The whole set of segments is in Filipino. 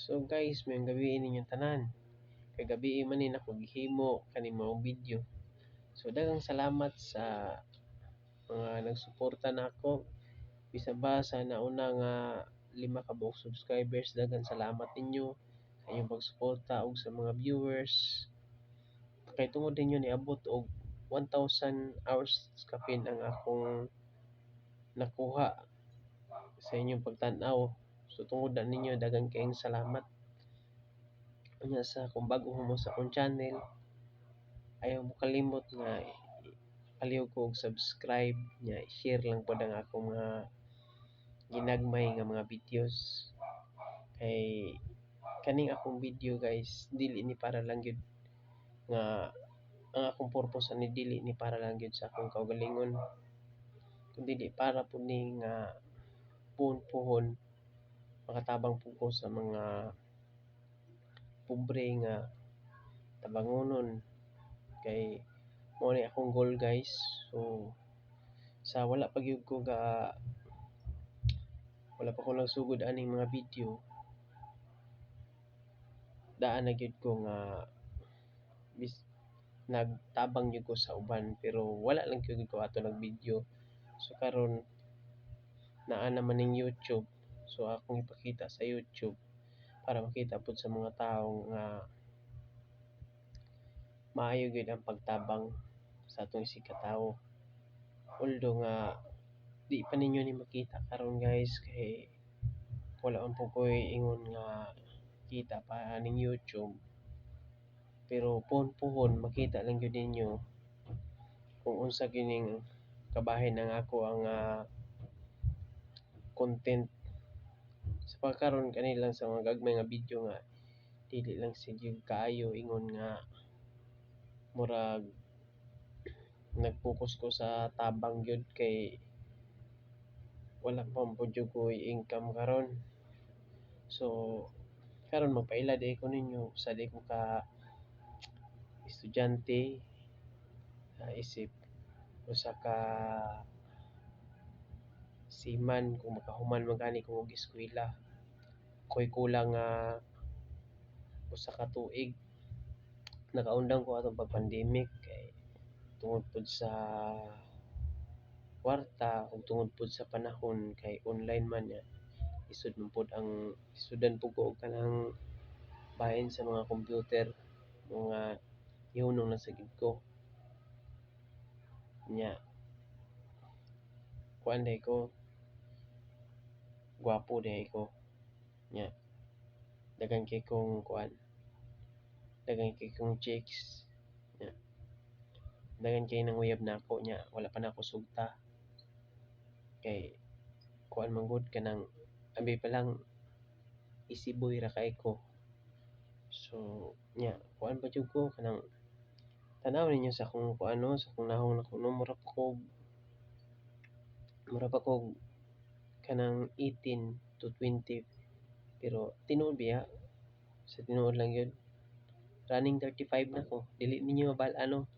So guys, may gabi ninyong tanan. Kay gabi man ako gihimo kani mao video. So daghang salamat sa mga nagsuporta nako. Bisan ba sa nauna nga 5 ka buok subscribers, daghang salamat ninyo sa inyong pagsuporta ug sa mga viewers. Kay tungod ninyo niabot og 1,000 hours kapin ang akong nakuha sa inyong pagtan-aw. So tungod na ninyo daghang kayong salamat. Unya sa kung bago mo sa akong channel, ayaw mo kalimot nga palihog ko og subscribe nya share lang pod ang akong mga ginagmay nga mga videos. Kay kaning akong video guys, dili ni para lang gyud nga ang akong purpose ani dili ni para lang gyud sa akong kaugalingon, kundi para pud ni nga puhon-puhon makatabang pud ko sa mga pobre nga tabangonon. Kay mao ni akong goal guys. So sa wala pa gyud ko wala pa ko nagsugod aning mga video, daan na gyud ko nga nagtabang gyud ko sa uban pero wala lang gyud ko ato nag-video. So karon naa naman ning YouTube. So akong ipakita sa YouTube para makita pud sa mga tawo nga maayo gyud ang pagtabang sa atong isig ka tawo. Although nga di pa ninyo ni makita karon guys kay wala man po ko ingon nga kita pa aning YouTube. Pero puhon-puhon makita lang gyud ninyo kung unsa kining kabahin ang ako ang content sa pagkaron kani lang sa mga gagmay nga video nga dili lang sige kaayo ingon nga murag nag-focus ko sa tabang gyud kay wala pa po jud ko income karon. So karon magpaila di ko ninyo sa di ko ka estudyante isip usa ka seaman kung makahuman man gani ko og eskwela. Ako'y kulang usa ka tuig nakaundang ko atong pag-pandemic kay tungod pud sa kwarta ug tungod pud sa panahon kay online man nya isud man pud ang isudan pud ko og kanang bahin sa mga computer mga ihunong na sa gid ko nya kuan day ko gwapo day ko nya daghan kay kong kuan daghan kay kong chicks nya daghan kay nanguyab nako nya wala pa nako sugta kay kuan man gud kanang abi pa lang easy boy ra kay ko. So nya kuan pa jud ko kanang tan-aw ninyo sa akong kuano sa akong nahong nako no mura pa ko kanang 18 to 20 pero tinuod biya sa tinuod lang yun running 35 na ko dili ninyo mabal-an no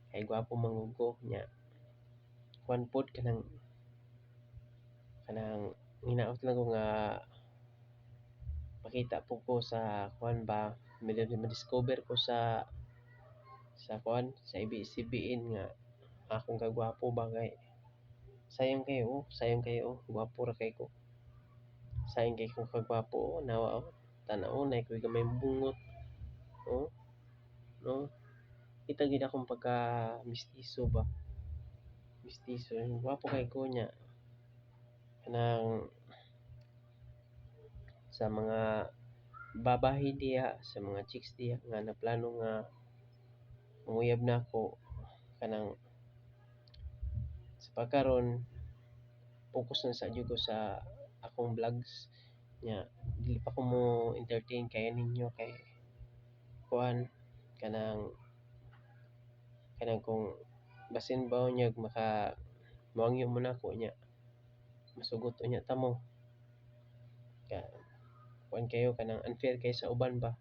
kay gwapo man ko nya kuan pod kanang hinaot lang ko nga makita po ko sa kuan ba ma-discover ko sa kuan sa ABS-CBN nga akong kagwapo ba kay sayang kayo gwapo ra kay ko sayang kay ko kagwapo nawa tan-aw na ko'y gamay bungot no kita gid akong pagka mistiso ba mistiso gwapo kay ko nya kanang sa mga babae diha sa mga chicks diha nga naplano nga manguyab nako kanang sa pagkaron focus na sa jud ko sa akong vlogs nya dili pa ko mo entertain kay ninyo kay kuan kanang kung basin ba unyag moangyo mo nako nya masugot unya ta mo kuan kayo kanang unfair kay sa uban ba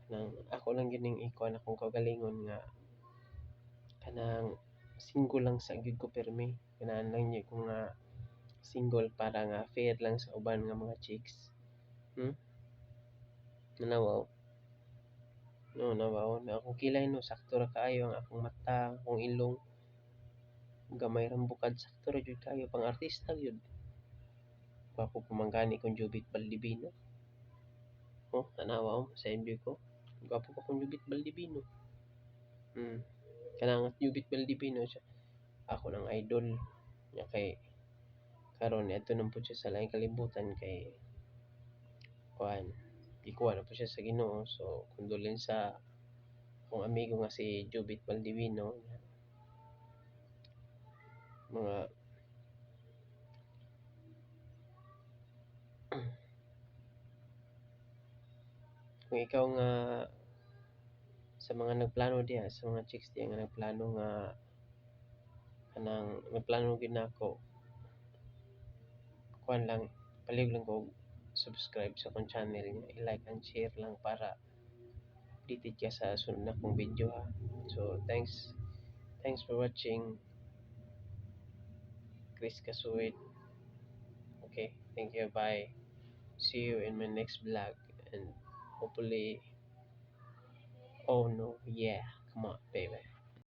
nang ako lang gyud ning ikuan akong kaugalingon nga kanang single lang sa gyud ko pirmi ganahan lang gyud ko nga single para nga fair lang sa uban nga mga chicks Nanawaw. No, nawaw na akong kilay no, sakto ra kaayo ang akong mata, akong ilong, gamay rang bukad, sakto ra jud kaayo pang artista gyud. Gwapo pa man gani kung Jubit Baldivino. Oh, tanawa oh, sa MB ko. Gwapo pa kung Jubit Baldivino. Hmm. Kanang Jubit Baldivino siya. Ako ng idol niya kay karon adto na po siya sa laing kalibutan kay kuan gikuha na po siya sa Ginoo, so condolence sa akong amigo nga si Jubit Baldivino, mga kung ikaw nga sa mga nagplano diha, sa mga chicks diha nga nagplano nga kanang nagplano gid nako, kuan lang, palihog lang ko subscribe sa akong channel niya, i-like and share lang para updated ka sa sunod na kong video ha. So thanks for watching. Chris Kasuit. Okay, thank you, bye. See you in my next vlog, and hopefully, oh no, yeah, come on baby.